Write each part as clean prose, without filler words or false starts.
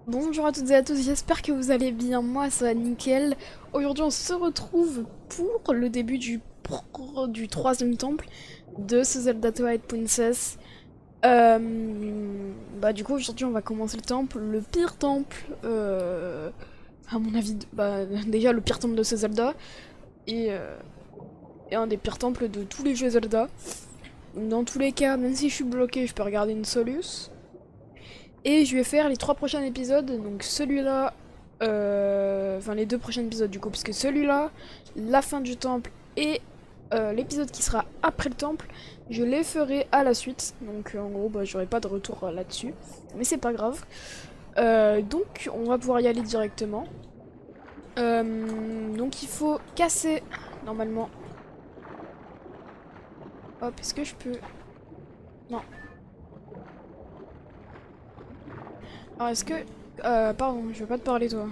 Bonjour à toutes et à tous, j'espère que vous allez bien, moi ça va nickel. Aujourd'hui on se retrouve pour le début du troisième temple de ce Zelda Twilight Princess. Du coup aujourd'hui on va commencer le temple, le pire temple, à mon avis, déjà le pire temple de ce Zelda, et, euh, et un des pires temples de tous les jeux Zelda. Dans tous les cas, même si je suis bloqué, je peux regarder une soluce. Et je vais faire les 3 prochains épisodes, donc celui-là, enfin les 2 prochains épisodes du coup, puisque celui-là, la fin du temple et l'épisode qui sera après le temple, je les ferai à la suite. Donc en gros, j'aurai pas de retour là-dessus, mais c'est pas grave. Donc on va pouvoir y aller directement. Donc il faut casser, normalement. Hop, est-ce que je peux... Non. Alors est-ce que... pardon, je vais pas te parler toi.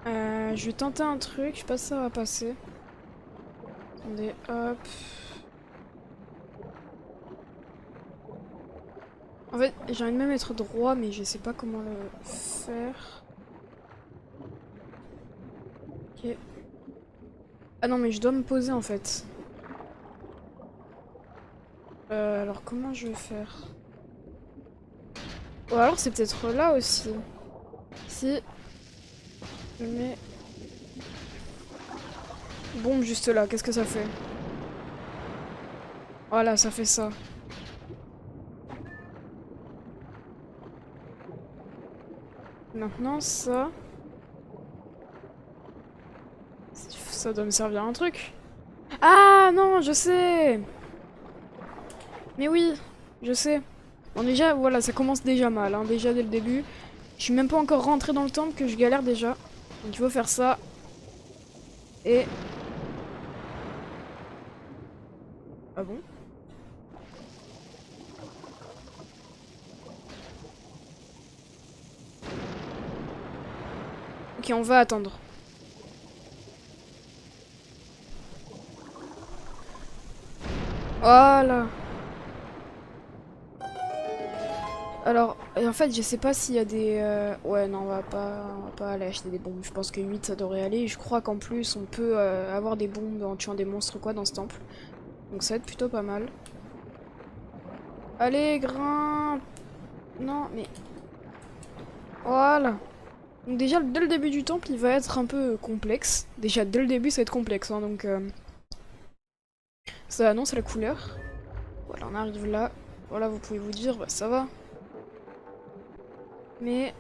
Je vais tenter un truc, je sais pas si ça va passer. Attendez, hop. En fait, j'ai envie de même être droit, mais je sais pas comment le faire. Ok. Ah non, mais je dois me poser en fait. Alors comment je vais faire? Ou alors c'est peut-être là aussi. Si je mets bombe juste là, qu'est-ce que ça fait? Voilà, ça fait ça. Maintenant ça... Ça doit me servir à un truc. Ah non, je sais! Mais oui, je sais. Bon déjà, voilà, ça commence déjà mal, hein, déjà dès le début. Je suis même pas encore rentré dans le temple que je galère déjà. Donc il faut faire ça. Et... Ah bon? Ok, on va attendre. Voilà. Alors, et en fait, je sais pas s'il y a des... Ouais, non, on va pas aller acheter des bombes. Je pense que 8 ça devrait aller. Je crois qu'en plus, on peut avoir des bombes en tuant des monstres quoi dans ce temple. Donc ça va être plutôt pas mal. Allez, grimpe! Non, mais... Voilà. Donc déjà, dès le début du temple, il va être un peu complexe. Déjà, dès le début, ça va être complexe, hein, donc... Ça annonce la couleur. Voilà, on arrive là. Voilà, vous pouvez vous dire, bah ça va. Mais...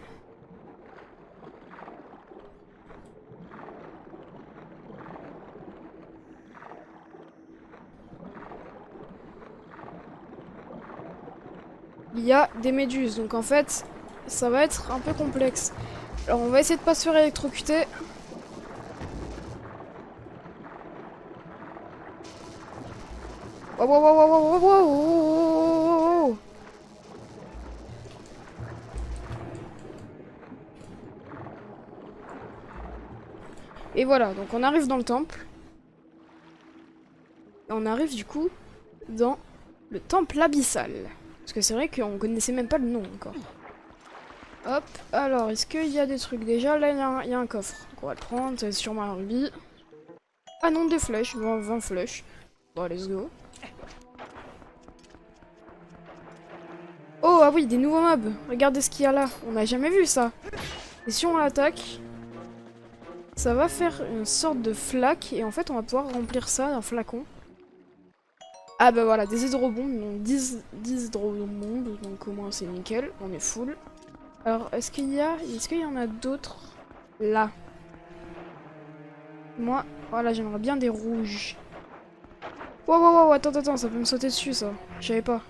il y a des méduses, donc en fait, ça va être un peu complexe. Alors on va essayer de pas se faire électrocuter. Wow, wow, wow, wow, wow, wow, wow, wow. Et voilà, donc on arrive dans le temple. Et on arrive du coup dans le temple abyssal. Parce que c'est vrai qu'on connaissait même pas le nom encore. Hop, alors est-ce qu'il y a des trucs déjà? Là il y a un coffre. Donc on va le prendre, c'est sûrement un rubis. Ah non, des flèches, 20 flèches. Bon, let's go. Oh, ah oui, des nouveaux mobs. Regardez ce qu'il y a là. On n'a jamais vu ça. Et si on l'attaque, ça va faire une sorte de flaque. Et en fait, on va pouvoir remplir ça d'un flacon. Ah bah voilà, des hydrobombes. Donc 10 hydrobombes. Donc au moins, c'est nickel. On est full. Alors, est-ce qu'il y en a d'autres là? Moi, voilà, j'aimerais bien des rouges. Wow, wow, wow, attends, ça peut me sauter dessus, ça. Je savais pas.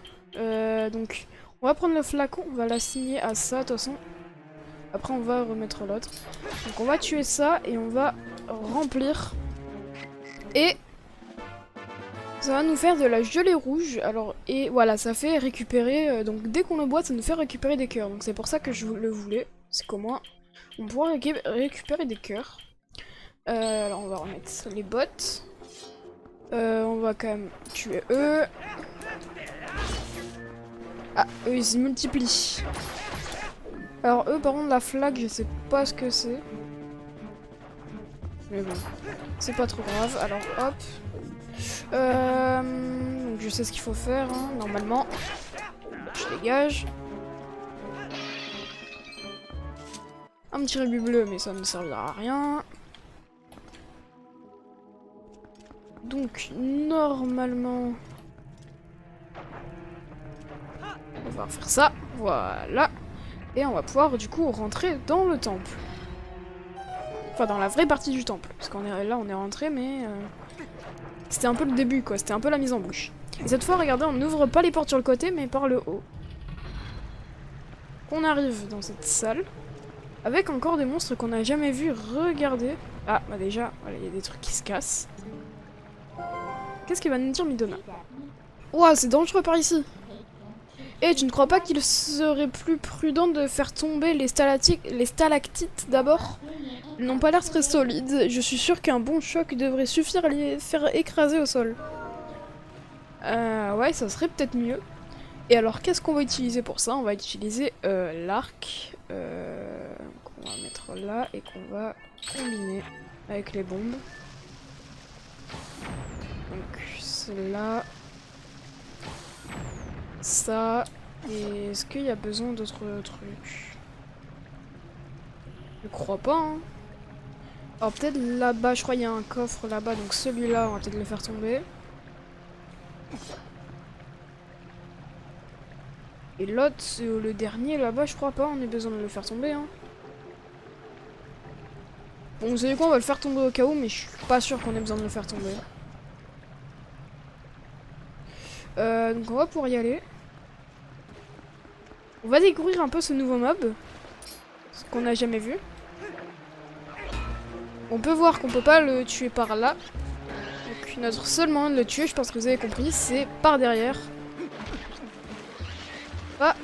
Donc, on va prendre le flacon. On va l'assigner à ça, de toute façon. Après, on va remettre l'autre. Donc, on va tuer ça et on va remplir. Et ça va nous faire de la gelée rouge. Alors, et voilà, ça fait récupérer... donc, dès qu'on le boit, ça nous fait récupérer des cœurs. Donc, c'est pour ça que je le voulais. C'est comment on pourra récupérer des cœurs. Alors, on va remettre les bottes. On va quand même tuer eux. Ah, eux ils se multiplient. Alors eux par contre la flaque je sais pas ce que c'est. Mais bon, c'est pas trop grave. Alors hop. Donc je sais ce qu'il faut faire hein, normalement. Je dégage. Un petit rubis bleu mais ça ne servira à rien. Donc normalement on va pouvoir faire ça. Voilà. Et on va pouvoir du coup rentrer dans le temple. Enfin dans la vraie partie du temple. Parce qu'on est là on est rentré mais c'était un peu le début quoi, c'était un peu la mise en bouche. Et cette fois regardez on n'ouvre pas les portes sur le côté mais par le haut. On arrive dans cette salle. Avec encore des monstres qu'on n'a jamais vus. Regardez. Ah bah déjà, voilà, il y a des trucs qui se cassent. Qu'est-ce qu'il va nous dire Midona? Ouah c'est dangereux par ici. Et tu ne crois pas qu'il serait plus prudent de faire tomber les stalactites d'abord? Ils n'ont pas l'air très solides. Je suis sûre qu'un bon choc devrait suffire à les faire écraser au sol. Ouais, ça serait peut-être mieux. Et alors, qu'est-ce qu'on va utiliser pour ça? On va utiliser l'arc qu'on va mettre là et qu'on va combiner avec les bombes. Donc, celle-là. Ça. Et est-ce qu'il y a besoin d'autres trucs? Je crois pas, hein. Alors peut-être là-bas, je crois qu'il y a un coffre là-bas, donc celui-là, on va peut-être le faire tomber. Et l'autre, le dernier là-bas, je crois pas, on a besoin de le faire tomber, hein. Bon, vous savez quoi, on va le faire tomber au cas où, mais je suis pas sûr qu'on ait besoin de le faire tomber. Donc on va pouvoir y aller. On va découvrir un peu ce nouveau mob. Ce qu'on n'a jamais vu. On peut voir qu'on peut pas le tuer par là. Donc notre seul moyen de le tuer, je pense que vous avez compris, c'est par derrière. Ah,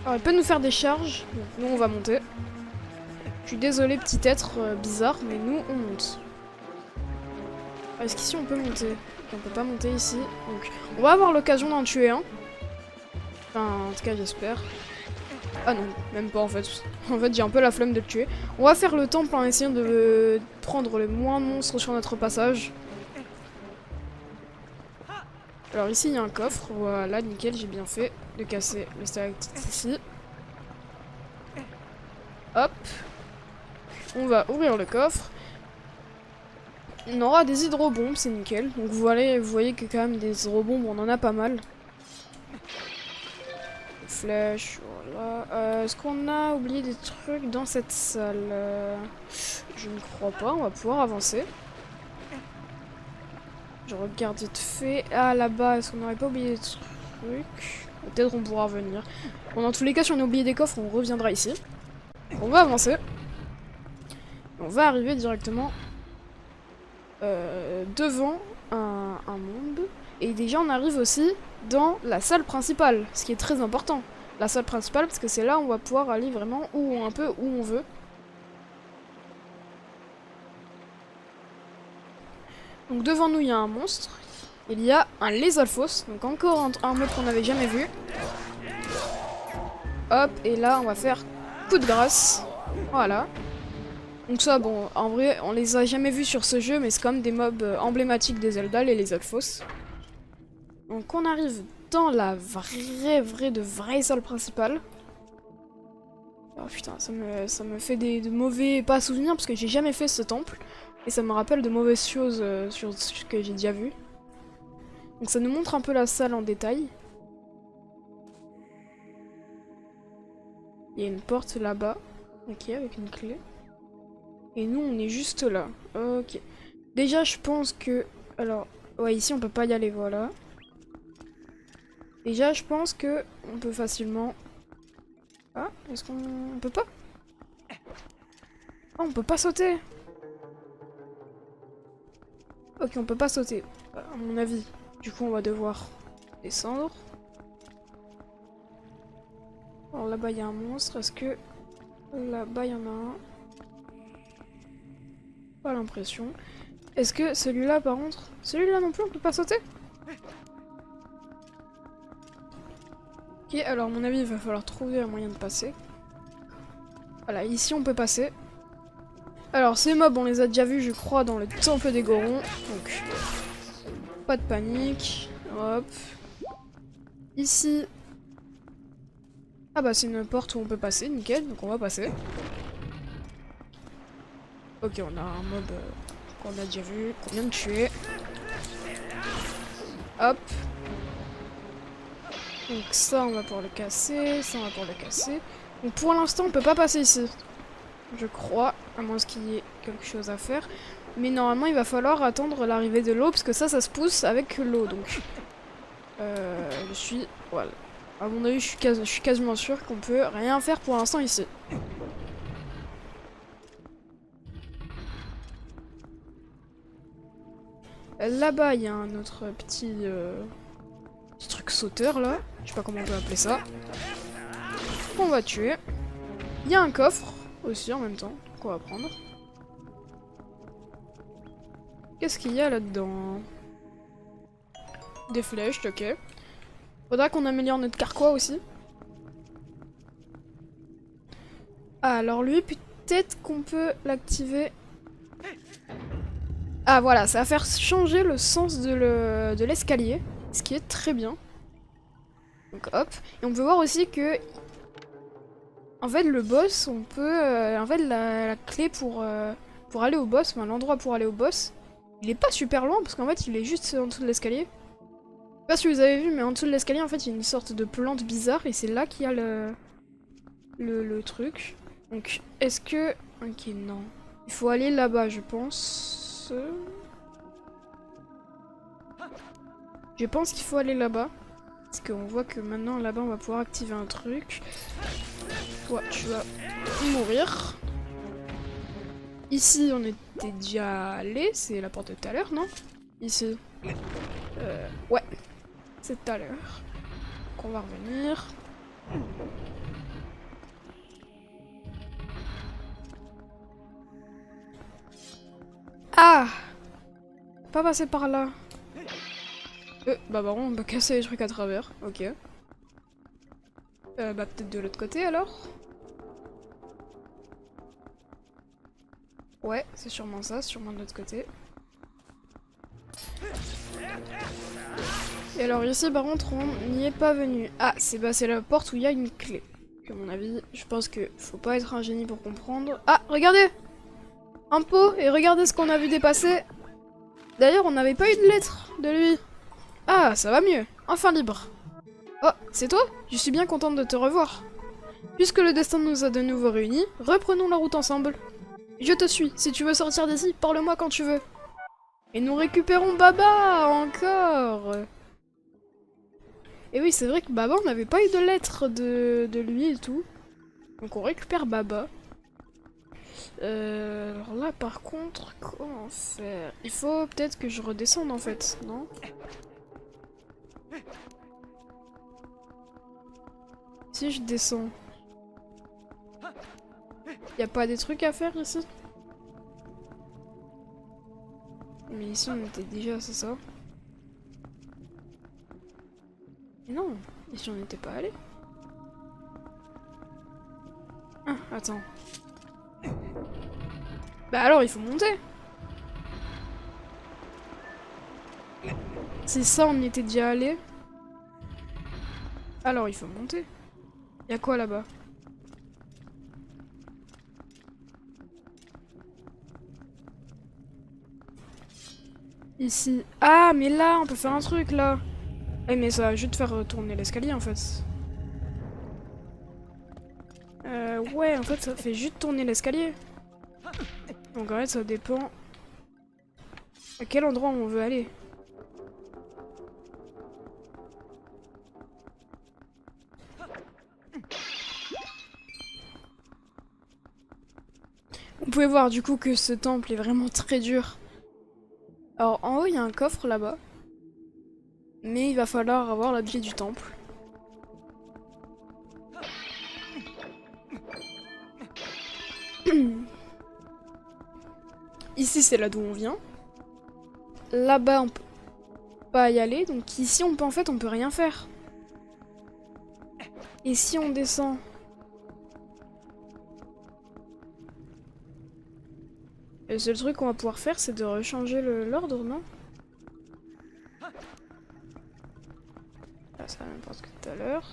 alors il peut nous faire des charges. Donc nous on va monter. Je suis désolé petit être bizarre, mais nous on monte. Est-ce qu'ici on peut monter? On peut pas monter ici. Donc on va avoir l'occasion d'en tuer un. Enfin en tout cas j'espère. Ah non, même pas en fait. En fait j'ai un peu la flemme de le tuer. On va faire le temple en essayant de prendre le moins de monstres sur notre passage. Alors ici il y a un coffre, voilà nickel, j'ai bien fait de casser le stalactite ici. Hop. On va ouvrir le coffre. On aura des hydrobombes, c'est nickel. Donc vous voyez que quand même des hydrobombes on en a pas mal. Flèches, voilà. Est-ce qu'on a oublié des trucs dans cette salle? Je ne crois pas, on va pouvoir avancer. Je regarde vite fait. Ah là-bas, est-ce qu'on n'aurait pas oublié des trucs? Peut-être on pourra revenir. Bon, dans tous les cas, si on a oublié des coffres, on reviendra ici. On va avancer. On va arriver directement devant un monde. Et déjà, on arrive aussi dans la salle principale, ce qui est très important. La salle principale, parce que c'est là où on va pouvoir aller vraiment un peu où on veut. Donc devant nous, il y a un monstre. Il y a un Lethal-Faucet, donc encore un mode qu'on n'avait jamais vu. Hop, et là, on va faire coup de grâce. Voilà. Donc ça, bon, en vrai, on les a jamais vus sur ce jeu, mais c'est quand même des mobs emblématiques des Zelda, les Lethal-Faucet. Donc on arrive dans la vraie salle principale. Oh putain, ça me fait de mauvais pas souvenirs parce que j'ai jamais fait ce temple. Et ça me rappelle de mauvaises choses sur ce que j'ai déjà vu. Donc ça nous montre un peu la salle en détail. Il y a une porte là-bas. Ok, avec une clé. Et nous on est juste là. Ok. Déjà je pense que... Alors, ouais ici on peut pas y aller, voilà. Déjà, je pense que on peut facilement... Ah, est-ce qu'on peut pas? Ah, on peut pas sauter. Ok, on peut pas sauter, à mon avis. Du coup, on va devoir descendre. Alors là-bas, il y a un monstre. Est-ce que... Là-bas, il y en a un. Pas l'impression. Est-ce que celui-là, par contre... Celui-là non plus, on peut pas sauter? Ok, alors à mon avis, il va falloir trouver un moyen de passer. Voilà, ici on peut passer. Alors ces mobs, on les a déjà vus, je crois, dans le temple des Gorons. Donc, pas de panique. Hop. Ici... Ah bah c'est une porte où on peut passer, nickel, donc on va passer. Ok, on a un mob qu'on a déjà vu, qu'on vient de tuer. Hop. Donc ça, on va pouvoir le casser, ça, on va pouvoir le casser. Donc pour l'instant, on peut pas passer ici. Je crois, à moins qu'il y ait quelque chose à faire. Mais normalement, il va falloir attendre l'arrivée de l'eau, parce que ça se pousse avec l'eau, donc... je suis... Voilà. À mon avis, je suis quasiment sûr qu'on peut rien faire pour l'instant ici. Là-bas, il y a un autre petit truc sauteur, là. Je sais pas comment on peut appeler ça. On va tuer. Il y a un coffre, aussi, en même temps, qu'on va prendre. Qu'est-ce qu'il y a là-dedans? Des flèches, ok. Faudra qu'on améliore notre carquois aussi. Ah, alors lui, peut-être qu'on peut l'activer. Ah voilà, ça va faire changer le sens de l'escalier, ce qui est très bien. Donc hop. Et on peut voir aussi que... En fait, le boss, on peut... en fait, la clé pour aller au boss, enfin l'endroit pour aller au boss, il est pas super loin, parce qu'en fait, il est juste en dessous de l'escalier. Je sais pas si vous avez vu, mais en dessous de l'escalier, en fait, il y a une sorte de plante bizarre, et c'est là qu'il y a le truc. Donc, est-ce que... Ok, non. Il faut aller là-bas, je pense. Je pense qu'il faut aller là-bas. Parce qu'on voit que maintenant, là-bas, on va pouvoir activer un truc. Toi, tu vas mourir. Ici, on était déjà allé. C'est la porte de tout à l'heure, non? Ici. Ouais. C'est tout à l'heure. Donc, on va revenir. Ah! Pas passer par là. Bah bon, on peut casser les trucs à travers. Ok. Bah peut-être de l'autre côté alors? Ouais, c'est sûrement ça, sûrement de l'autre côté. Et alors ici par contre on n'y est pas venu. Ah, c'est la porte où il y a une clé. À mon avis, je pense que faut pas être un génie pour comprendre. Ah, regardez! Un pot, et regardez ce qu'on a vu dépasser. D'ailleurs, on n'avait pas eu de lettre de lui. Ah, ça va mieux. Enfin libre. Oh, c'est toi? Je suis bien contente de te revoir. Puisque le destin nous a de nouveau réunis, reprenons la route ensemble. Je te suis. Si tu veux sortir d'ici, parle-moi quand tu veux. Et nous récupérons Baba encore. Et oui, c'est vrai que Baba, on n'avait pas eu de lettre de lui et tout. Donc on récupère Baba. Alors là, par contre, comment faire? Il faut peut-être que je redescende en fait, non? Si je descends, y a pas des trucs à faire ici? Mais ici on était déjà, c'est ça? Mais non, ici on n'était pas allé. Ah, attends. Bah alors il faut monter. C'est ça, on y était déjà allé. Alors il faut monter. Y'a quoi là-bas? Ici. Ah, mais là, on peut faire un truc là. Eh, mais ça va juste faire tourner l'escalier en fait. Ouais, en fait, ça fait juste tourner l'escalier. Donc en fait, ça dépend à quel endroit on veut aller. Vous pouvez voir du coup que ce temple est vraiment très dur. Alors en haut, il y a un coffre là-bas. Mais il va falloir avoir l'objet du temple. Ici, c'est là d'où on vient. Là-bas, on peut pas y aller. Donc ici, on peut rien faire. Et si on descend? Le seul truc qu'on va pouvoir faire, c'est de rechanger l'ordre, non? Là, ça va n'importe que tout à l'heure.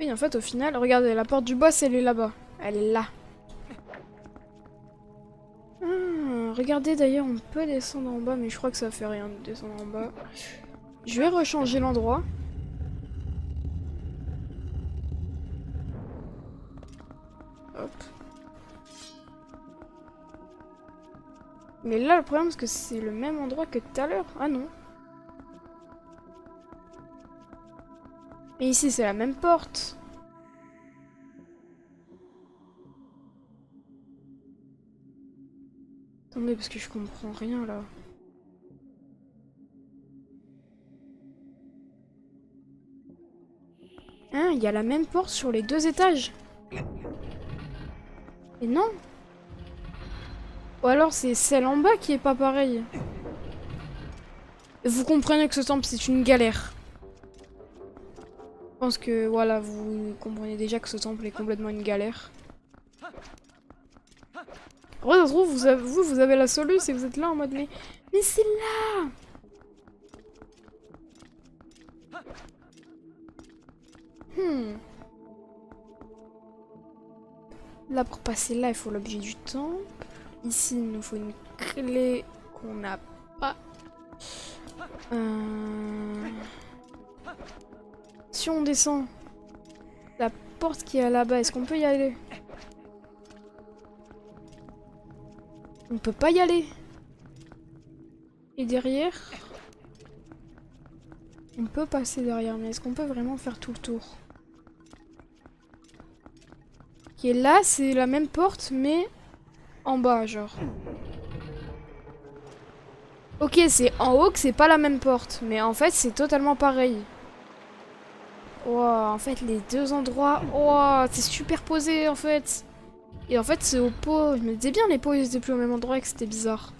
Oui, en fait, au final, regardez, la porte du boss, elle est là-bas. Elle est là. Regardez, d'ailleurs, on peut descendre en bas, mais je crois que ça fait rien de descendre en bas. Je vais rechanger l'endroit. Hop. Mais là, le problème, c'est que c'est le même endroit que tout à l'heure. Ah non. Et ici, c'est la même porte. Attendez, parce que je comprends rien, là. Hein, il y a la même porte sur les 2 étages. Et non. Ou alors c'est celle en bas qui est pas pareille. Vous comprenez que ce temple c'est une galère. Je pense que voilà, vous comprenez déjà que ce temple est complètement une galère. Ouais, ça se trouve, vous avez la soluce et vous êtes là en mode mais c'est là. Là pour passer là il faut l'objet du temple. Ici il nous faut une clé qu'on n'a pas. Si on descend la porte qui est là-bas, est-ce qu'on peut y aller? On peut pas y aller. Et derrière, on peut passer derrière, mais est-ce qu'on peut vraiment faire tout le tour? Qui est là, c'est la même porte, mais en bas, genre. Ok, c'est en haut que c'est pas la même porte, mais en fait, c'est totalement pareil. Wow, en fait, les 2 endroits, wow, c'est superposé, en fait. Et en fait, c'est au pot. Je me disais bien, les pots, ils étaient plus au même endroit et que c'était bizarre.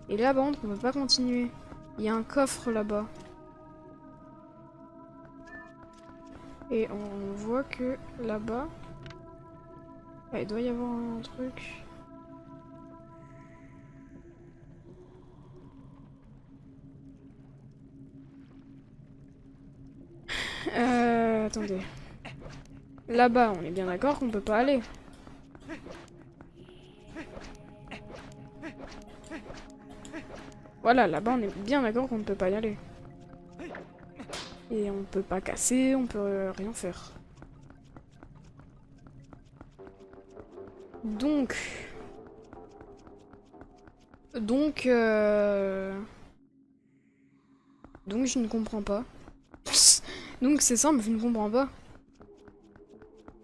Et là, par contre, on peut pas continuer. Il y a un coffre là-bas. Et on voit que là-bas... il doit y avoir un truc... Attendez. Là-bas, on est bien d'accord qu'on peut pas aller. Voilà, là-bas, on est bien d'accord qu'on ne peut pas y aller. Et on peut pas casser, on peut rien faire. Donc, je ne comprends pas. Donc c'est simple, je ne comprends pas.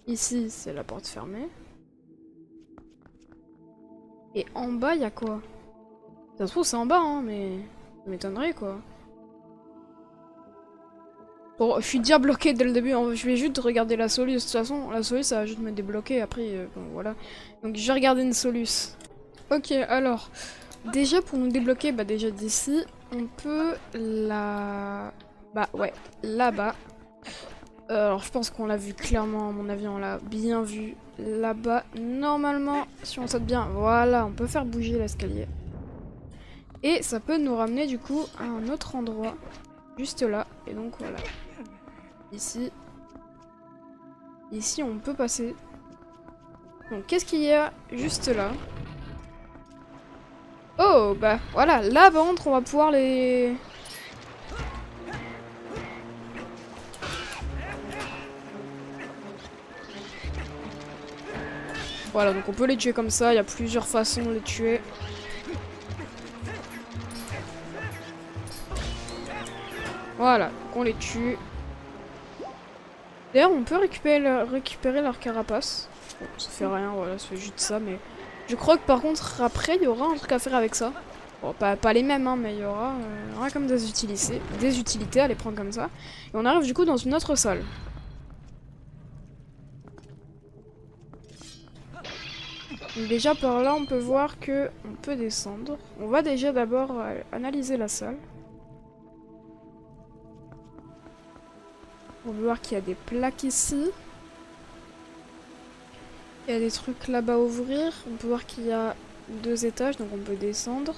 Ici, c'est la porte fermée. Et en bas, il y a quoi? Ça se trouve, c'est en bas, hein, mais... ça m'étonnerait, quoi. Bon, je suis déjà bloqué dès le début, hein. Je vais juste regarder la soluce. De toute façon, la soluce, ça va juste me débloquer, après, bon, voilà. Donc, je vais regarder une soluce. Ok, alors... déjà, pour nous débloquer, bah déjà d'ici, on peut la... bah ouais, là-bas. Alors je pense qu'on l'a vu clairement, à mon avis on l'a bien vu là-bas. Normalement, si on saute bien, voilà, on peut faire bouger l'escalier. Et ça peut nous ramener du coup à un autre endroit, juste là. Et donc voilà, ici. Ici on peut passer. Donc qu'est-ce qu'il y a juste là? Oh bah voilà, là par contre on va pouvoir les... voilà, donc on peut les tuer comme ça, il y a plusieurs façons de les tuer. Voilà, donc on les tue. D'ailleurs, on peut récupérer leur carapace. Bon, ça fait rien, voilà, ça fait juste ça, mais... je crois que par contre, après, il y aura un truc à faire avec ça. Bon, pas les mêmes, hein, mais il y aura comme des utilités à les prendre comme ça. Et on arrive du coup dans une autre salle. Donc déjà par là, on peut voir que on peut descendre. On va déjà d'abord analyser la salle. On peut voir qu'il y a des plaques ici. Il y a des trucs là-bas à ouvrir. On peut voir qu'il y a 2 étages, donc on peut descendre.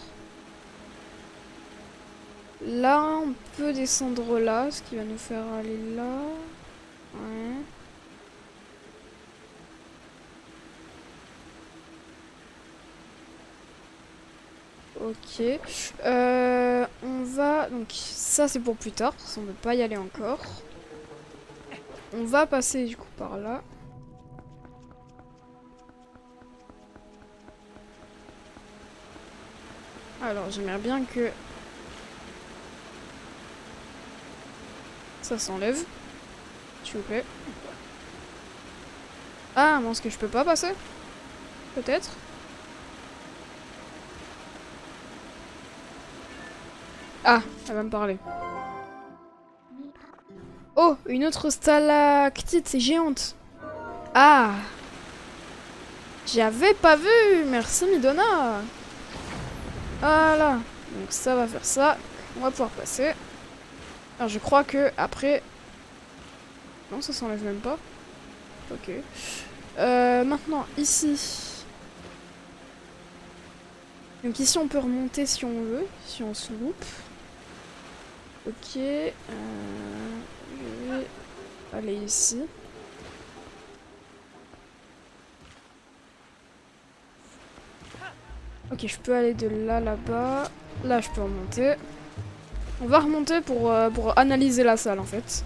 Là, on peut descendre là, ce qui va nous faire aller là. Ouais. Ok. On va... Donc ça c'est pour plus tard, parce qu'on ne peut pas y aller encore. On va passer du coup par là. Alors j'aimerais bien que... ça s'enlève. S'il vous plaît. Ah, mais est-ce que je peux pas passer? Peut-être? Ah, elle va me parler. Oh, une autre stalactite, c'est géante. Ah, j'avais pas vu. Merci Midona. Voilà. Donc ça va faire ça. On va pouvoir passer. Alors je crois que après... Non, ça s'enlève même pas. Ok. Maintenant, ici. Donc ici, on peut remonter si on veut. Si on se loupe. Ok. Je vais aller ici. Ok, je peux aller de là, là-bas. Là, je peux remonter. On va remonter pour analyser la salle, en fait.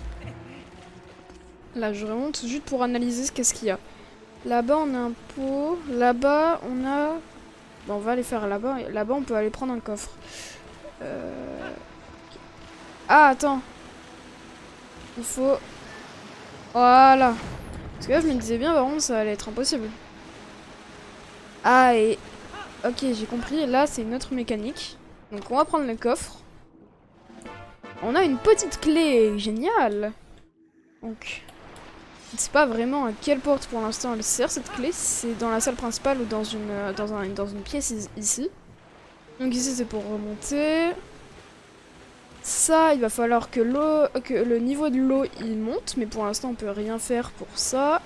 Là, je remonte juste pour analyser qu'est-ce qu'il y a. Là-bas, on a un pot. Là-bas, on a... Bon, on va aller faire là-bas. Là-bas, on peut aller prendre un coffre. Ah, attends. Il faut... Voilà. Parce que là, je me disais bien, par contre, ça allait être impossible. Ah, et... Ok, j'ai compris. Là, c'est une autre mécanique. Donc, on va prendre le coffre. On a une petite clé. Génial. Donc... Je ne sais pas vraiment à quelle porte pour l'instant elle sert cette clé, si c'est dans la salle principale ou dans une pièce ici. Donc ici c'est pour remonter. Ça, il va falloir que le niveau de l'eau il monte, mais pour l'instant on peut rien faire pour ça.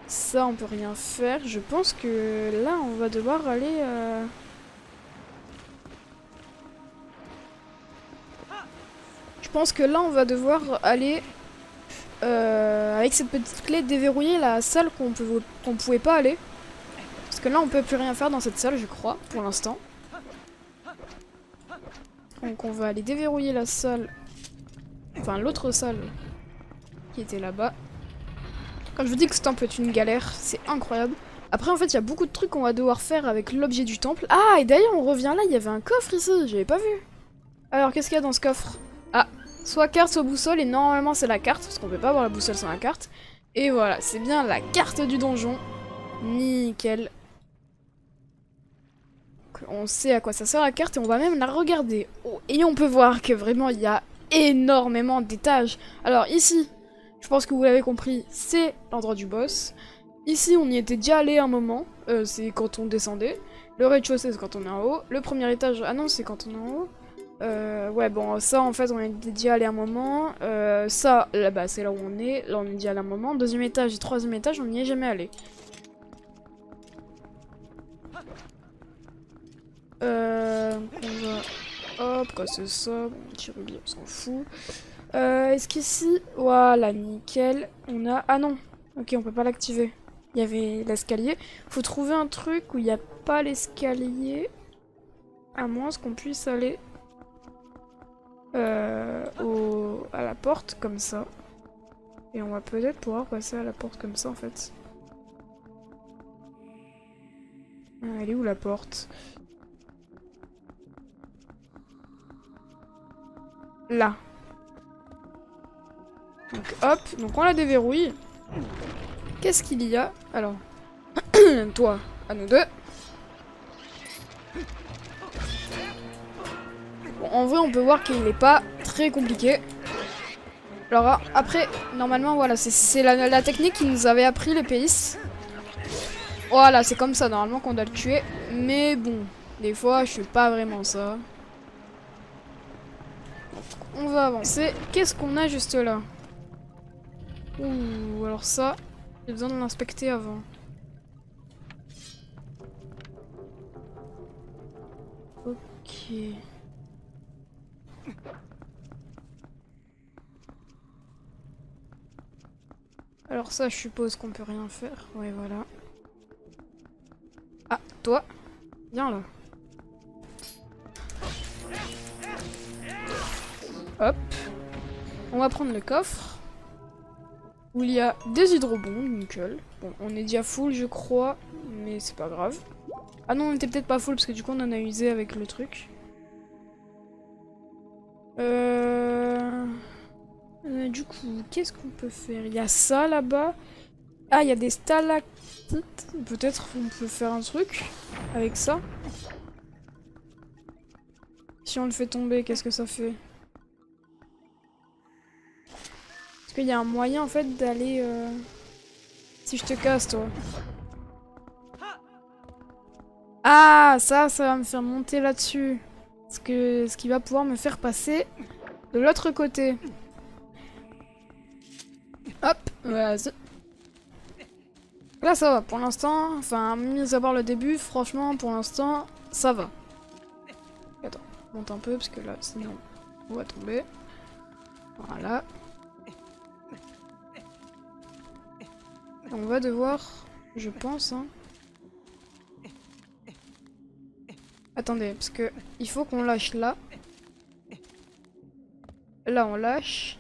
Ça on peut rien faire. Je pense que là on va devoir aller... Je pense que là on va devoir aller avec cette petite clé déverrouiller la salle qu'on pouvait pas aller. Parce que là on peut plus rien faire dans cette salle je crois pour l'instant. Donc on va aller déverrouiller la salle. Enfin l'autre salle qui était là-bas. Quand je vous dis que ce temple est une galère, c'est incroyable. Après en fait il y a beaucoup de trucs qu'on va devoir faire avec l'objet du temple. Ah et d'ailleurs on revient là, il y avait un coffre ici, j'avais pas vu. Alors qu'est-ce qu'il y a dans ce coffre? Ah, soit carte, soit boussole, et normalement c'est la carte, parce qu'on peut pas avoir la boussole sans la carte. Et voilà, c'est bien la carte du donjon. Nickel. On sait à quoi ça sert la carte et on va même la regarder. Oh, et on peut voir que vraiment il y a énormément d'étages. Alors ici, je pense que vous l'avez compris, c'est l'endroit du boss. Ici on y était déjà allé un moment, c'est quand on descendait. Le rez-de-chaussée c'est quand on est en haut. Le premier étage, ah non c'est quand on est en haut. Ouais bon ça en fait on est déjà allé un moment, ça là-bas c'est là où on est, là on est déjà allé un moment, deuxième étage et troisième étage on n'y est jamais allé. On va, hop, quoi c'est ça, bon petit rubis on s'en fout. Est-ce qu'ici, voilà nickel, on a, ah non, ok on peut pas l'activer, il y avait l'escalier, faut trouver un truc où il n'y a pas l'escalier, à moins qu'on puisse aller... à la porte comme ça. Et on va peut-être pouvoir passer à la porte comme ça en fait. Ah, elle est où la porte? Là. Donc hop, donc on la déverrouille. Qu'est-ce qu'il y a? Alors, toi, à nous deux. Bon, en vrai on peut voir qu'il n'est pas très compliqué. Alors après, normalement, voilà, c'est la technique qui nous avait appris les pays. Voilà, c'est comme ça normalement qu'on doit le tuer. Mais bon, des fois, je fais pas vraiment ça. On va avancer. Qu'est-ce qu'on a juste là? Ouh, alors ça, j'ai besoin de l'inspecter avant. Ok. Alors ça, je suppose qu'on peut rien faire. Ouais, voilà. Ah, toi, viens là. Hop. On va prendre le coffre. Où il y a des hydrobombes, nickel. Bon, on est déjà full, je crois. Mais c'est pas grave. Ah non, on était peut-être pas full parce que du coup, on en a usé avec le truc. Du coup, qu'est-ce qu'on peut faire? Il y a ça là-bas. Ah, il y a des stalactites. Peut-être on peut faire un truc avec ça. Si on le fait tomber, qu'est-ce que ça fait? Est-ce qu'il y a un moyen en fait d'aller... Si je te casse, toi. Ah, ça va me faire monter là-dessus. Ce qui va pouvoir me faire passer de l'autre côté. Hop, vas-y. Là, ça va. Pour l'instant, enfin, mis à part le début, franchement, pour l'instant, ça va. Attends, monte un peu, parce que là, sinon, on va tomber. Voilà. On va devoir, je pense, hein. Attendez, parce que il faut qu'on lâche là. Là, on lâche.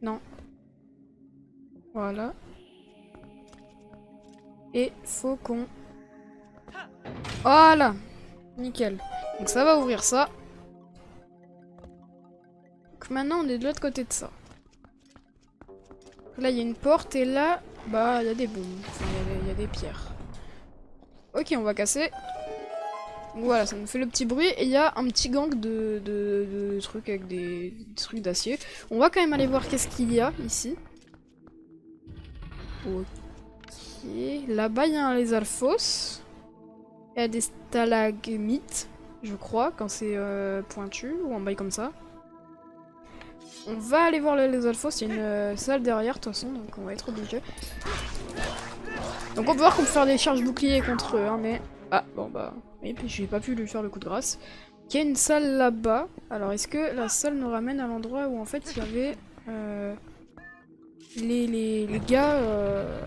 Non. Voilà. Et faut qu'on... Voilà. Nickel. Donc ça va ouvrir ça. Donc maintenant, on est de l'autre côté de ça. Là, il y a une porte et là, bah, il y a des bombes. Enfin, il y a des pierres. Ok, on va casser. Donc voilà, ça nous fait le petit bruit. Et il y a un petit gang de trucs avec des trucs d'acier. On va quand même aller voir qu'est-ce qu'il y a ici. Ok. Là-bas, il y a un lézard-fausse. Il y a des stalagmites, je crois, quand c'est pointu ou en bail comme ça. On va aller voir le lézard-fausse. Il y a une salle derrière, de toute façon, donc on va être obligé. Donc on peut voir qu'on peut faire des charges boucliers contre eux, hein, mais... Ah, bon bah... Et puis j'ai pas pu lui faire le coup de grâce. Il y a une salle là-bas. Alors est-ce que la salle nous ramène à l'endroit où en fait il y avait... les gars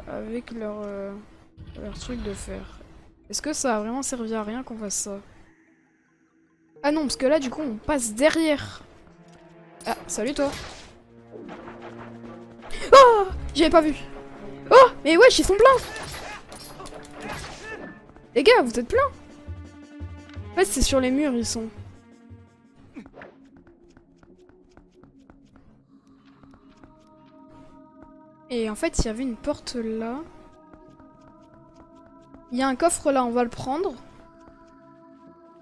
avec leur truc de fer. Est-ce que ça a vraiment servi à rien qu'on fasse ça? Ah non, parce que là du coup on passe derrière. Ah, salut toi. Oh, j'avais pas vu. Oh, mais wesh, ils sont pleins. Les gars, vous êtes pleins. En fait, c'est sur les murs, ils sont. Et en fait, il y avait une porte là. Il y a un coffre là, on va le prendre.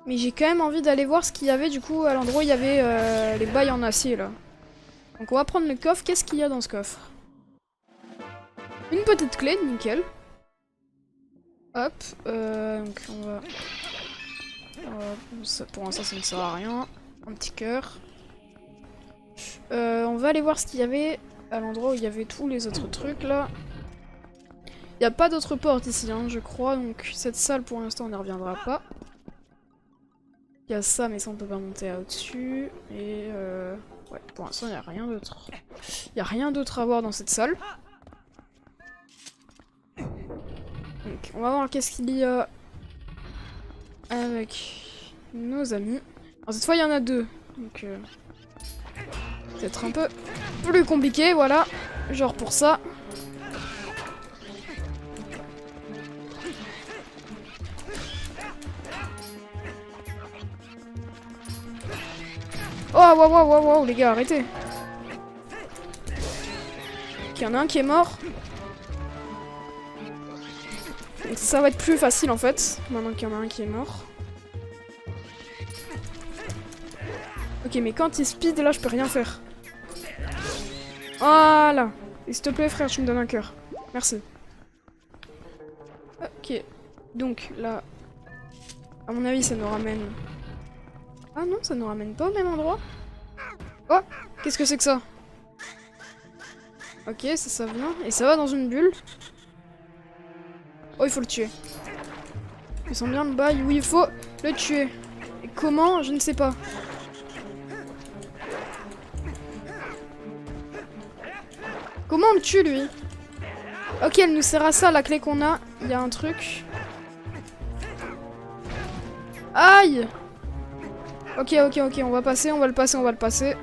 Mais j'ai quand même envie d'aller voir ce qu'il y avait du coup à l'endroit où il y avait les bails en acier là. Donc on va prendre le coffre. Qu'est-ce qu'il y a dans ce coffre? Une petite clé, nickel. Hop, donc on va... pour l'instant ça ne sert à rien. Un petit cœur. On va aller voir ce qu'il y avait à l'endroit où il y avait tous les autres trucs là. Il n'y a pas d'autre porte ici, hein, je crois, donc cette salle pour l'instant on n'y reviendra pas. Il y a ça, mais ça on peut pas monter au-dessus. Et ouais, pour l'instant il n'y a rien d'autre. Il n'y a rien d'autre à voir dans cette salle. Donc on va voir qu'est-ce qu'il y a avec nos amis. Alors cette fois il y en a deux, donc peut-être un peu plus compliqué, voilà. Genre pour ça. Oh, waouh, les gars, arrêtez. Il y en a un qui est mort. Donc ça va être plus facile en fait, maintenant qu'il y en a un qui est mort. Ok, mais quand il speed, là, je peux rien faire. Voilà. Et s'il te plaît, frère, tu me donnes un cœur. Merci. Ok. Donc, là... À mon avis, ça nous ramène... Ah non, ça nous ramène pas au même endroit. Oh, qu'est-ce que c'est que ça? Ok, ça vient. Et ça va dans une bulle. Oh, il faut le tuer. Il sent bien le bail. Oui, il faut le tuer. Et comment? Je ne sais pas. Comment on le tue, lui? Ok, elle nous sert à ça, la clé qu'on a. Il y a un truc. Aïe! Ok, on va passer, on va le passer.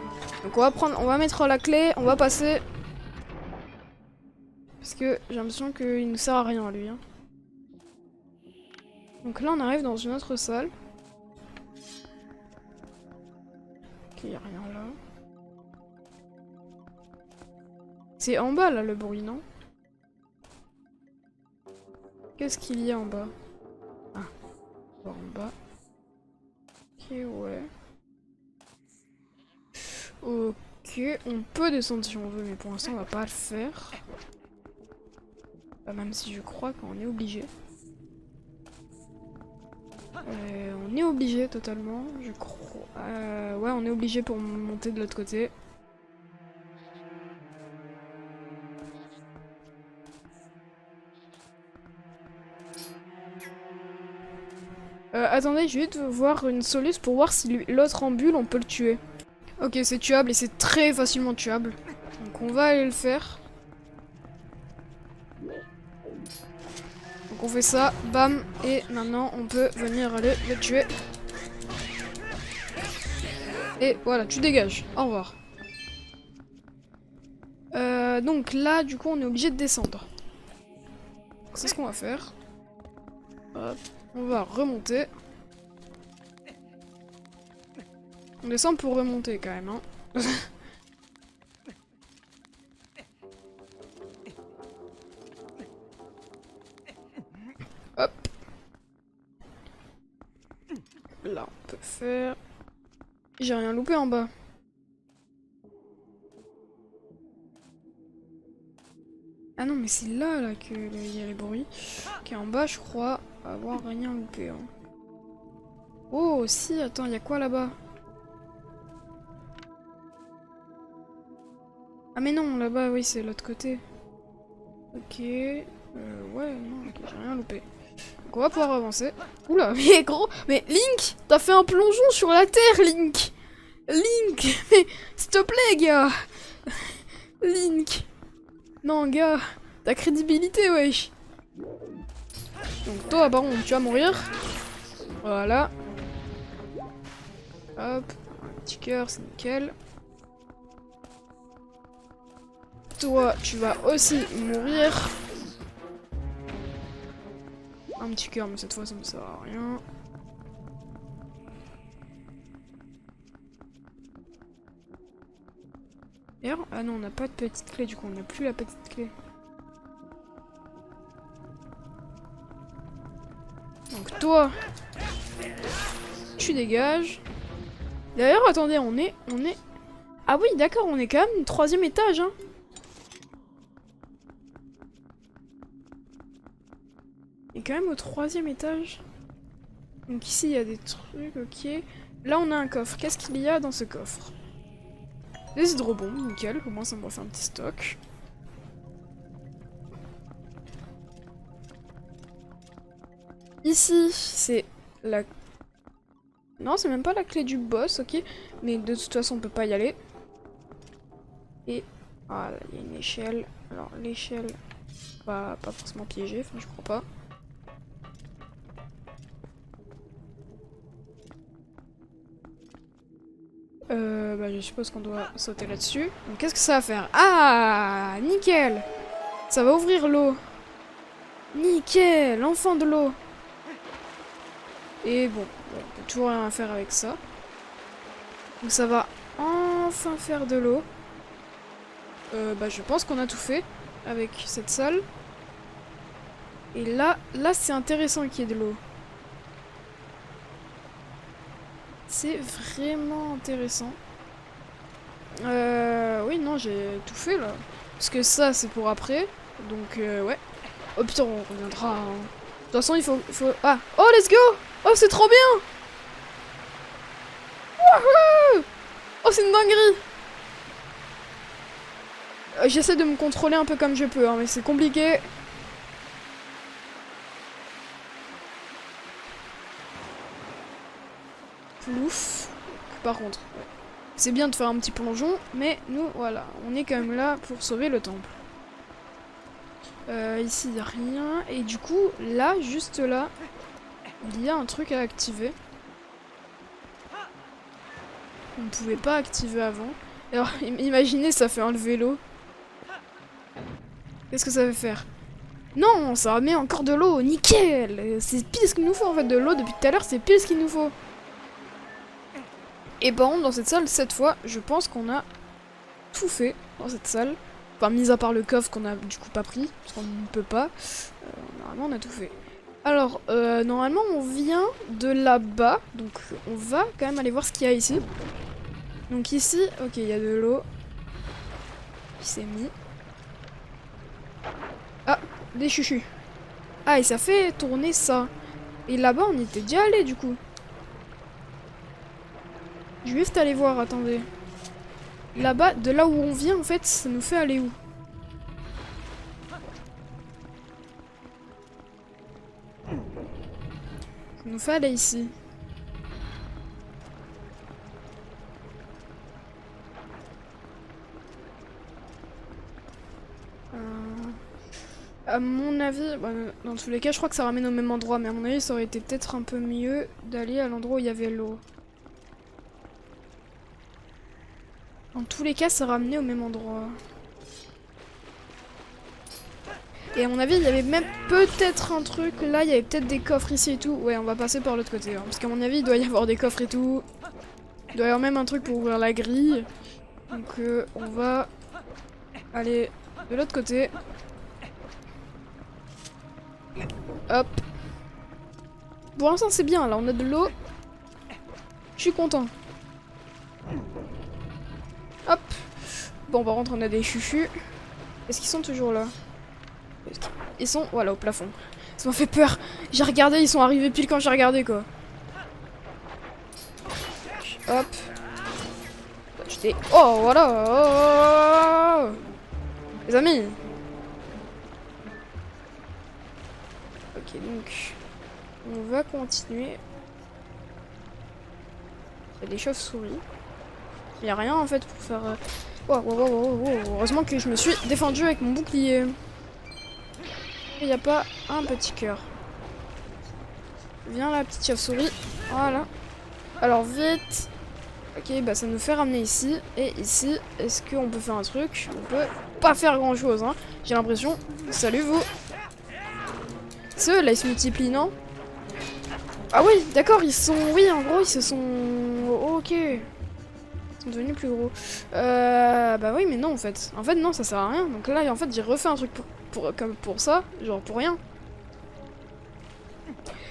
Donc on va mettre la clé, on va passer. Parce que j'ai l'impression qu'il nous sert à rien, lui. Hein. Donc là, on arrive dans une autre salle. Ok, y a rien là. C'est en bas, là, le bruit, non? Qu'est-ce qu'il y a en bas? Ah, en bas. Ok, ouais. Ok, on peut descendre si on veut, mais pour l'instant, on va pas le faire. Même si je crois qu'on est obligé. On est obligé totalement, je crois. Ouais, on est obligé pour monter de l'autre côté. Attendez, je vais te voir une soluce pour voir si l'autre en bulle, on peut le tuer. Ok, c'est tuable et c'est très facilement tuable. Donc on va aller le faire. Donc on fait ça, bam, et maintenant on peut venir aller le tuer. Et voilà, tu dégages. Au revoir. Donc là, du coup, on est obligé de descendre. C'est ce qu'on va faire. Hop, on va remonter. On descend pour remonter quand même, hein. Hop. Là, on peut faire... J'ai rien loupé en bas. Ah non, mais c'est là qu'il y a les bruits. Ok, en bas, je crois avoir rien loupé. Hein. Oh, si, attends, il y a quoi là-bas? Ah mais non, là-bas, oui, c'est l'autre côté. Ok. Ouais, non, ok, j'ai rien loupé. Donc on va pouvoir avancer. Oula, mais gros, mais Link, t'as fait un plongeon sur la terre, Link. Link, mais s'il te plaît, gars. Link. Non, gars, ta crédibilité, wesh. Donc toi, par contre, tu vas mourir. Voilà. Hop, un petit cœur, c'est nickel. Toi, tu vas aussi mourir. Un petit cœur, mais cette fois, ça ne sert à rien. D'ailleurs, ah non, on n'a pas de petite clé, du coup, on n'a plus la petite clé. Donc toi, tu dégages. D'ailleurs, attendez, on est... Ah oui, d'accord, on est quand même au 3e étage, hein. On est quand même au 3e étage. Donc ici, il y a des trucs, ok. Là, on a un coffre. Qu'est-ce qu'il y a dans ce coffre? Des hydrobombes, nickel. Au moins, ça me refait un petit stock. Ici, c'est la... Non, c'est même pas la clé du boss, ok. Mais de toute façon, on peut pas y aller. Et voilà, il y a une échelle. Alors, l'échelle, pas forcément piégée, enfin, je crois pas. Bah, je suppose qu'on doit sauter là-dessus. Donc, qu'est-ce que ça va faire? Ah, nickel! Ça va ouvrir l'eau. Nickel, enfant de l'eau. Et bon, on peut toujours rien faire avec ça. Donc ça va enfin faire de l'eau. Bah je pense qu'on a tout fait avec cette salle. Et là c'est intéressant qu'il y ait de l'eau. C'est vraiment intéressant. Oui, non, j'ai tout fait là. Parce que ça, c'est pour après. Donc, ouais. Oh putain, on reviendra. Hein. De toute façon, il faut... Ah! Oh, let's go! Oh, c'est trop bien! Wouhou! Oh, c'est une dinguerie! J'essaie de me contrôler un peu comme je peux, hein, mais c'est compliqué. Plouf. Par contre, ouais. C'est bien de faire un petit plongeon, mais nous, voilà, on est quand même là pour sauver le temple. Ici, il n'y a rien. Et du coup, là, juste là, il y a un truc à activer. On ne pouvait pas activer avant. Alors, imaginez, ça fait enlever l'eau. Qu'est-ce que ça veut faire? Non, ça met encore de l'eau, nickel! C'est pile ce qu'il nous faut en fait, de l'eau depuis tout à l'heure, c'est pile ce qu'il nous faut. Et par contre, dans cette salle, cette fois, je pense qu'on a tout fait dans cette salle. Enfin, mis à part le coffre qu'on a du coup pas pris, parce qu'on ne peut pas. Normalement, on a tout fait. Alors, normalement, on vient de là-bas, donc on va quand même aller voir ce qu'il y a ici. Donc ici, ok, il y a de l'eau qui s'est mis. Ah, des chuchus. Ah, et ça fait tourner ça. Et là-bas, on y était déjà allé du coup. Je vais juste aller voir, attendez. Là-bas, de là où on vient, en fait, ça nous fait aller où? Ça nous fait aller ici. À mon avis, bah, dans tous les cas, je crois que ça ramène au même endroit, mais à mon avis, ça aurait été peut-être un peu mieux d'aller à l'endroit où il y avait l'eau. Dans tous les cas, ça ramenait au même endroit. Et à mon avis, il y avait même peut-être un truc. Là, il y avait peut-être des coffres ici et tout. Ouais, on va passer par l'autre côté. Hein, parce qu'à mon avis, il doit y avoir des coffres et tout. Il doit y avoir même un truc pour ouvrir la grille. Donc, on va aller de l'autre côté. Hop. Pour l'instant, c'est bien. Là, on a de l'eau. Je suis content. Hop. Bon, par contre, on a des chuchus. Est-ce qu'ils sont toujours là? Ils sont, voilà, au plafond. Ça m'a fait peur. J'ai regardé, ils sont arrivés pile quand j'ai regardé, quoi. Hop. J'étais... Oh, voilà. Oh. Les amis. Ok, donc... On va continuer. Il y a des chauves-souris. Il n'y a rien, en fait, pour faire... Wow, wow, wow, wow, wow. Heureusement que je me suis défendu avec mon bouclier. Il n'y a pas un petit cœur. Viens là, petite chauve-souris. Voilà. Alors, vite. Ok, bah ça nous fait ramener ici. Et ici, est-ce qu'on peut faire un truc? On peut pas faire grand-chose, hein. J'ai l'impression. Salut, vous. Ceux-là, ils se multiplient, non? Ah oui, d'accord, ils sont... Oui, en gros, ils se sont... Ok. Ils sont devenus plus gros. Bah oui, mais non, en fait. En fait, non, ça sert à rien. Donc là, en fait, j'ai refait un truc comme pour ça. Genre, pour rien.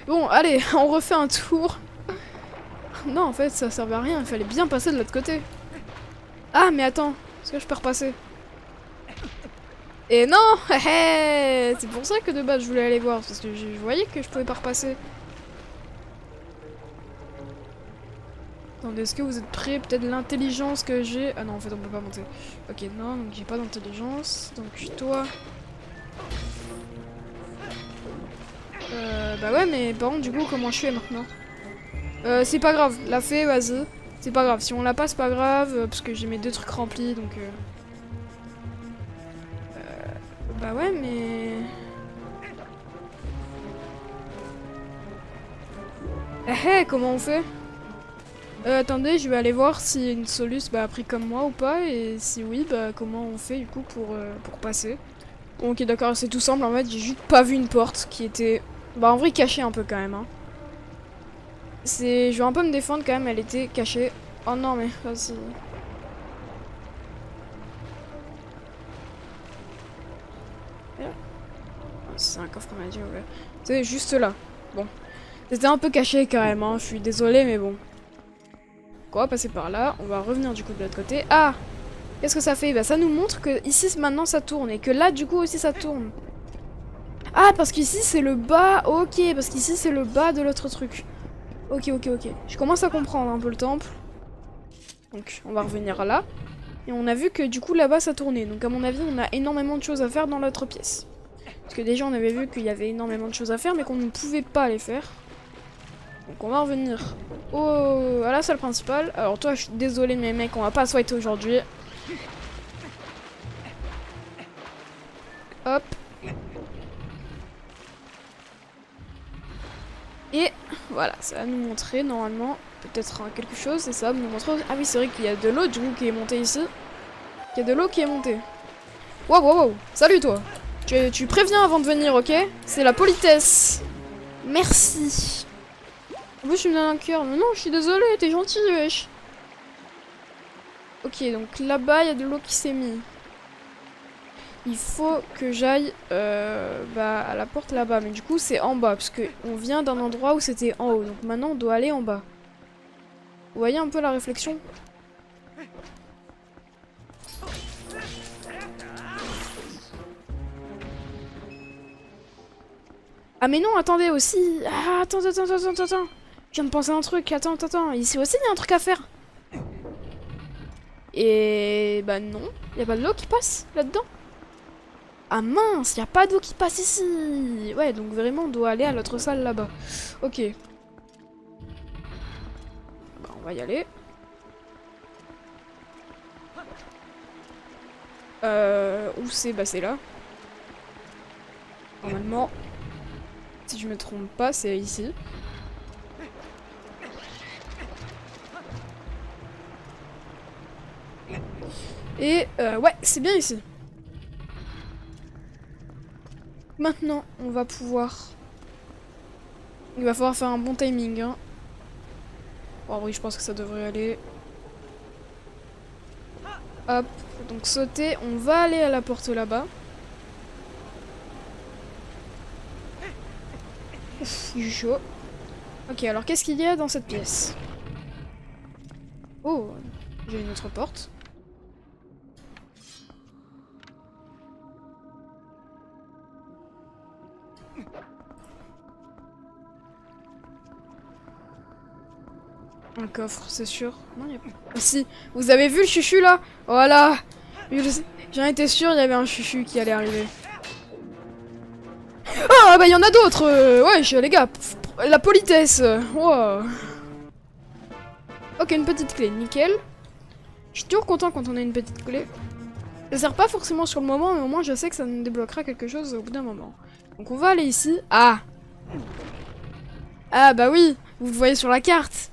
Bon, allez, on refait un tour. Non, en fait, ça servait à rien. Il fallait bien passer de l'autre côté. Ah, mais attends. Est-ce que je peux repasser? Et non. C'est pour ça que de base, je voulais aller voir. Parce que je voyais que je pouvais pas repasser. Attendez, est-ce que vous êtes prêts? Peut-être l'intelligence que j'ai... Ah non, en fait, on peut pas monter. Ok, non, donc j'ai pas d'intelligence. Donc toi... Bah ouais, mais par contre, du coup, comment je fais maintenant? C'est pas grave, la fée, vas-y. C'est pas grave, si on l'a pas, c'est pas grave, parce que j'ai mes 2 trucs remplis, donc... Bah ouais, mais... comment on fait? Attendez, je vais aller voir si une Solus a pris comme moi ou pas, et si oui, bah comment on fait du coup pour passer. Ok, d'accord, c'est tout simple, en fait, j'ai juste pas vu une porte qui était... Bah en vrai, cachée un peu quand même, hein. Je vais un peu me défendre quand même, elle était cachée. Oh non, mais vas-y. C'est un coffre qu'on m'a dit, ouais. C'est juste là. Bon. C'était un peu caché quand même, hein. Je suis désolée, mais bon. On va passer par là. On va revenir du coup de l'autre côté. Ah! Qu'est-ce que ça fait? Bah ça nous montre que ici maintenant ça tourne et que là du coup aussi ça tourne. Ah parce qu'ici c'est le bas, ok, parce qu'ici c'est le bas de l'autre truc. Ok, ok, ok. Je commence à comprendre un peu le temple. Donc on va revenir là. Et on a vu que du coup là-bas ça tournait. Donc à mon avis on a énormément de choses à faire dans l'autre pièce. Parce que déjà on avait vu qu'il y avait énormément de choses à faire mais qu'on ne pouvait pas les faire. Donc on va revenir à la salle principale. Alors toi je suis désolée mais mec on va pas swipe aujourd'hui. Hop. Et voilà, ça va nous montrer normalement peut-être quelque chose et ça va nous montrer... Ah oui c'est vrai qu'il y a de l'eau du coup qui est montée ici. Il y a de l'eau qui est montée. Wow wow wow, salut toi. Tu préviens avant de venir, ok? C'est la politesse. Merci. En plus, tu me donnes un cœur. Mais non, je suis désolée, t'es gentil, wesh. Ok, donc là-bas, il y a de l'eau qui s'est mise. Il faut que j'aille à la porte là-bas. Mais du coup, c'est en bas. Parce qu'on vient d'un endroit où c'était en haut. Donc maintenant, on doit aller en bas. Vous voyez un peu la réflexion? Ah mais non, attendez aussi. Ah, attends. Je viens de penser à un truc. Attends. Ici aussi, il y a un truc à faire. Et bah non, il y a pas de l'eau qui passe là-dedans. Ah mince, il y a pas d'eau qui passe ici. Ouais, donc vraiment, on doit aller à l'autre salle là-bas. Ok. Bah, on va y aller. Où c'est? Bah c'est là. Normalement, si je me trompe pas, c'est ici. Et ouais, c'est bien ici. Maintenant, on va pouvoir... Il va falloir faire un bon timing, hein. Oh oui, je pense que ça devrait aller. Hop, donc sauter. On va aller à la porte là-bas. Il est chaud. Ok, alors qu'est-ce qu'il y a dans cette pièce? Oh, j'ai une autre porte. Un coffre, c'est sûr. Non, y a pas. Ah, si, vous avez vu le chuchu là? Voilà. J'en étais sûr, il y avait un chuchu qui allait arriver. Ah bah il y en a d'autres. Wesh les gars, la politesse. Wow. Ok, une petite clé, nickel. Je suis toujours content quand on a une petite clé. Ça sert pas forcément sur le moment, mais au moins je sais que ça nous débloquera quelque chose au bout d'un moment. Donc on va aller ici. Ah. Ah bah oui, vous le voyez sur la carte.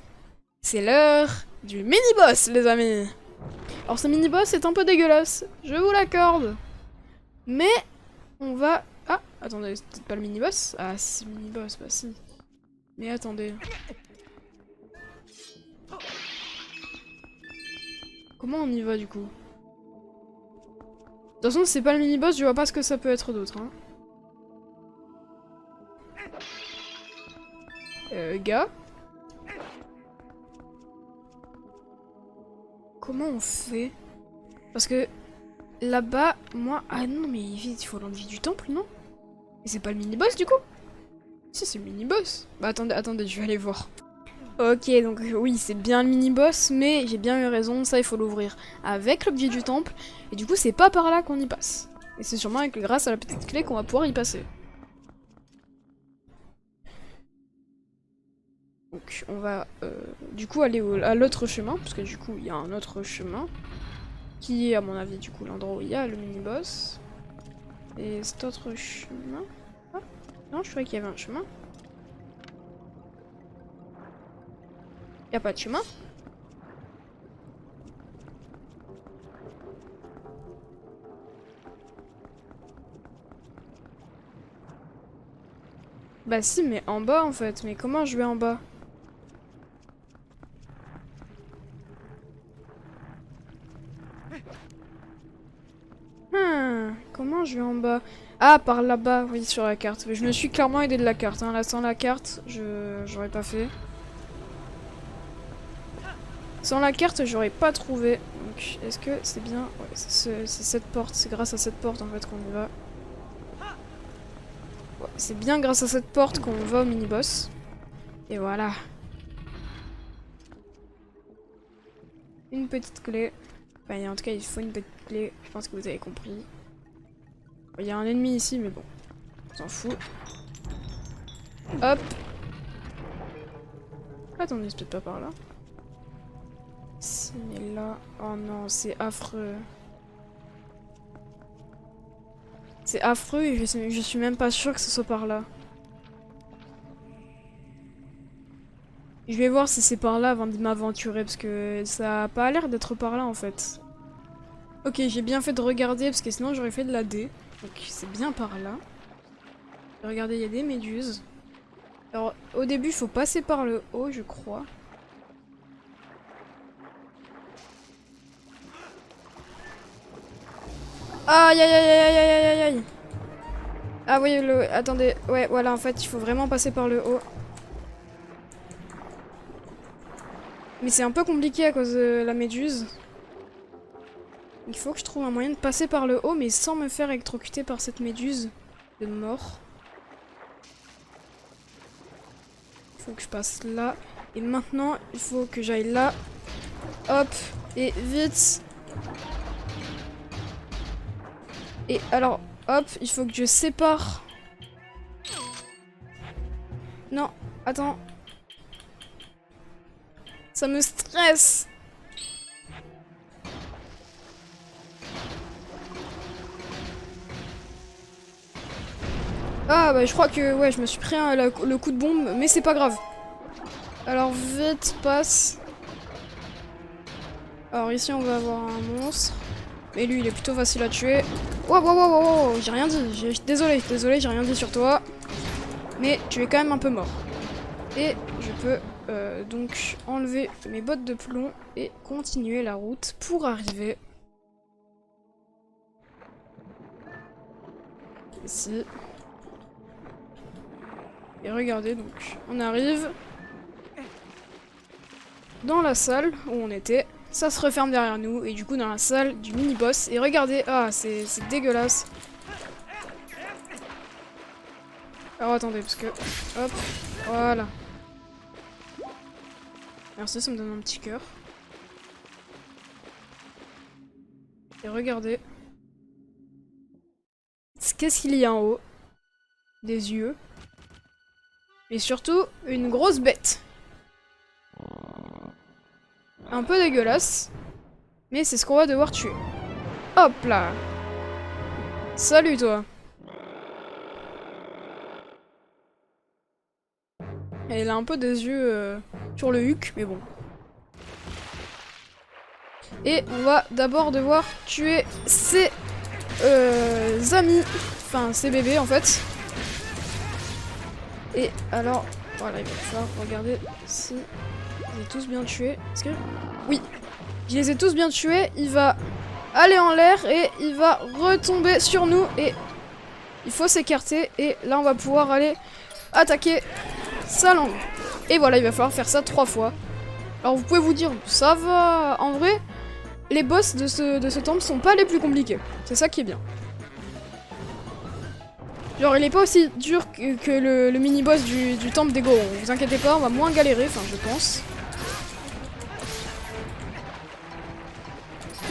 C'est l'heure du mini-boss, les amis. Alors ce mini-boss est un peu dégueulasse, je vous l'accorde. Mais on va... Ah, attendez, c'est peut-être pas le mini-boss? Ah, c'est le mini-boss, bah si. Mais attendez. Comment on y va du coup? De toute façon, c'est pas le mini-boss, je vois pas ce que ça peut être d'autre. Hein. Gars. Comment on fait? Parce que là-bas, moi... Ah non, mais il faut l'enlever du temple, non? Et c'est pas le mini-boss du coup? Si, c'est le mini-boss. Bah attendez, je vais aller voir. Ok, donc oui, c'est bien le mini-boss, mais j'ai bien eu raison, ça il faut l'ouvrir avec l'objet du temple, et du coup c'est pas par là qu'on y passe. Et c'est sûrement grâce à la petite clé qu'on va pouvoir y passer. Donc on va du coup aller à l'autre chemin, parce que du coup il y a un autre chemin, qui est à mon avis du coup l'endroit où il y a le mini-boss. Et cet autre chemin... Ah, non, je croyais qu'il y avait un chemin. Y a pas de chemin. Bah si, mais en bas en fait. Mais comment je vais en bas? Comment je vais en bas? Ah, par là-bas, oui, sur la carte. Mais je me suis clairement aidé de la carte. Hein. Là, sans la carte, j'aurais pas fait. Sans la carte, j'aurais pas trouvé. Donc, est-ce que c'est bien... Ouais, c'est cette porte. C'est grâce à cette porte, en fait, qu'on y va. Ouais, c'est bien grâce à cette porte qu'on va au mini-boss. Et voilà. Une petite clé. Enfin, en tout cas, il faut une petite clé. Je pense que vous avez compris. Il y a un ennemi ici, mais bon. On s'en fout. Hop. Attendez, c'est peut-être pas par là. Si, mais là... Oh non, c'est affreux. C'est affreux et je suis même pas sûre que ce soit par là. Je vais voir si c'est par là avant de m'aventurer parce que ça a pas l'air d'être par là en fait. Ok, j'ai bien fait de regarder parce que sinon j'aurais fait de la D. Donc c'est bien par là. Regardez, il y a des méduses. Alors au début, il faut passer par le haut, je crois. Aïe aïe aïe aïe aïe aïe aïe aïe. Ah oui, attendez, ouais, voilà, en fait, il faut vraiment passer par le haut. Mais c'est un peu compliqué à cause de la méduse. Il faut que je trouve un moyen de passer par le haut, mais sans me faire électrocuter par cette méduse de mort. Il faut que je passe là. Et maintenant, il faut que j'aille là. Hop, et vite. Et alors, hop, il faut que je sépare. Non, attends. Ça me stresse. Ah bah je crois que ouais, je me suis pris le coup de bombe, mais c'est pas grave. Alors vite, passe. Alors ici on va avoir un monstre. Mais lui il est plutôt facile à tuer. Wow, wow, wow, wow, wow, j'ai rien dit. Désolé, j'ai rien dit sur toi. Mais tu es quand même un peu mort. Et je peux donc enlever mes bottes de plomb et continuer la route pour arriver ici. Et regardez, donc on arrive dans la salle où on était. Ça se referme derrière nous et du coup dans la salle du mini-boss. Et regardez, ah c'est dégueulasse. Alors attendez, parce que... Hop, voilà. Merci, ça me donne un petit cœur. Et regardez. Qu'est-ce qu'il y a en haut? Des yeux. Et surtout, une grosse bête. Un peu dégueulasse. Mais c'est ce qu'on va devoir tuer. Hop là. Salut toi. Elle a un peu des yeux sur le huc, mais bon. Et on va d'abord devoir tuer ses amis. Enfin, ses bébés en fait. Et alors, voilà, il va falloir regarder si je les ai tous bien tués. Est-ce que... Oui, je les ai tous bien tués. Il va aller en l'air et il va retomber sur nous. Et il faut s'écarter. Et là, on va pouvoir aller attaquer sa langue. Et voilà, il va falloir faire ça 3 fois. Alors, vous pouvez vous dire, ça va. En vrai, les boss de ce temple sont pas les plus compliqués. C'est ça qui est bien. Genre il est pas aussi dur que le mini-boss du temple des Gorons. Vous inquiétez pas, on va moins galérer, enfin je pense.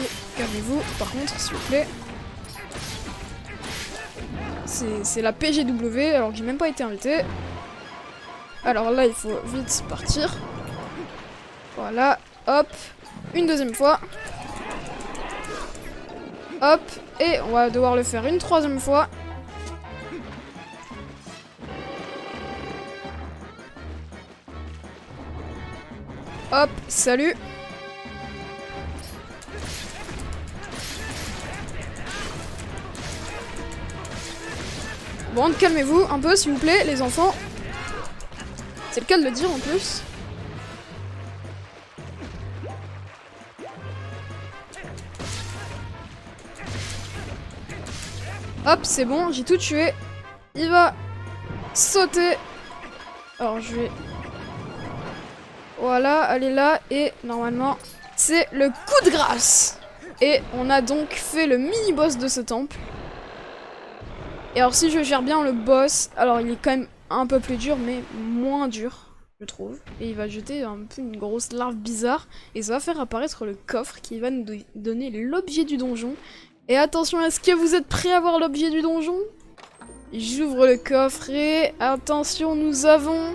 Et calmez-vous, par contre, s'il vous plaît. C'est la PGW, alors que j'ai même pas été invité. Alors là, il faut vite partir. Voilà, hop. Une deuxième fois. Hop, et on va devoir le faire une troisième fois. Hop, salut. Bon, calmez-vous un peu, s'il vous plaît, les enfants. C'est le cas de le dire, en plus. Hop, c'est bon, j'ai tout tué. Il va sauter. Alors, je vais... Voilà, elle est là et normalement c'est le coup de grâce. Et on a donc fait le mini-boss de ce temple. Et alors si je gère bien le boss, alors il est quand même un peu plus dur mais moins dur, je trouve. Et il va jeter un peu une grosse larve bizarre et ça va faire apparaître le coffre qui va nous donner l'objet du donjon. Et attention, est-ce que vous êtes prêts à voir l'objet du donjon? J'ouvre le coffre et attention, nous avons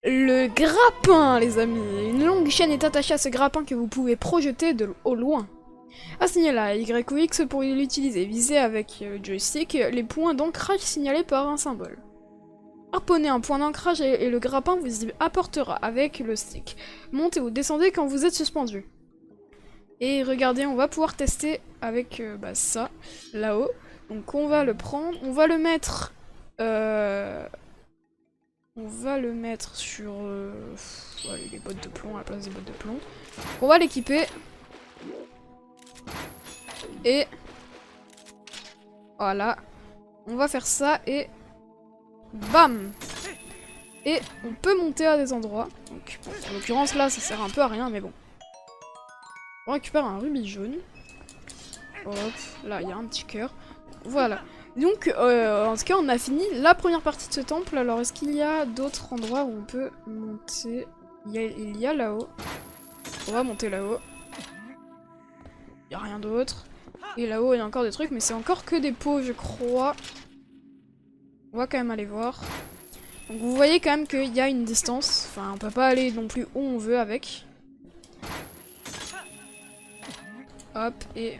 le grappin, les amis. Une longue chaîne est attachée à ce grappin que vous pouvez projeter au loin. Assignez la Y ou X pour l'utiliser. Visez avec joystick les points d'ancrage signalés par un symbole. Harponnez un point d'ancrage et le grappin vous y apportera avec le stick. Montez ou descendez quand vous êtes suspendu. Et regardez, on va pouvoir tester avec ça, là-haut. Donc on va le prendre, on va le mettre... On va le mettre sur les bottes de plomb à la place des bottes de plomb. Donc on va l'équiper. Et voilà. On va faire ça et bam. Et on peut monter à des endroits. Donc bon, en l'occurrence là ça sert un peu à rien mais bon. On récupère un rubis jaune. Hop, là il y a un petit cœur. Voilà. Donc, en tout cas, on a fini la première partie de ce temple. Alors, est-ce qu'il y a d'autres endroits où on peut monter? Il y a là-haut. On va monter là-haut. Il n'y a rien d'autre. Et là-haut, il y a encore des trucs, mais c'est encore que des pots, je crois. On va quand même aller voir. Donc, vous voyez quand même qu'il y a une distance. Enfin, on peut pas aller non plus où on veut avec. Hop, et...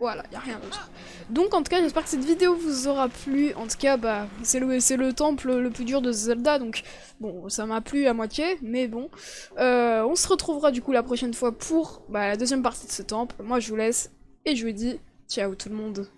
Voilà, il n'y a rien d'autre. Donc en tout cas, j'espère que cette vidéo vous aura plu. En tout cas, c'est le temple le plus dur de Zelda, donc bon, ça m'a plu à moitié, mais bon. On se retrouvera du coup la prochaine fois pour la deuxième partie de ce temple. Moi, je vous laisse et je vous dis ciao tout le monde.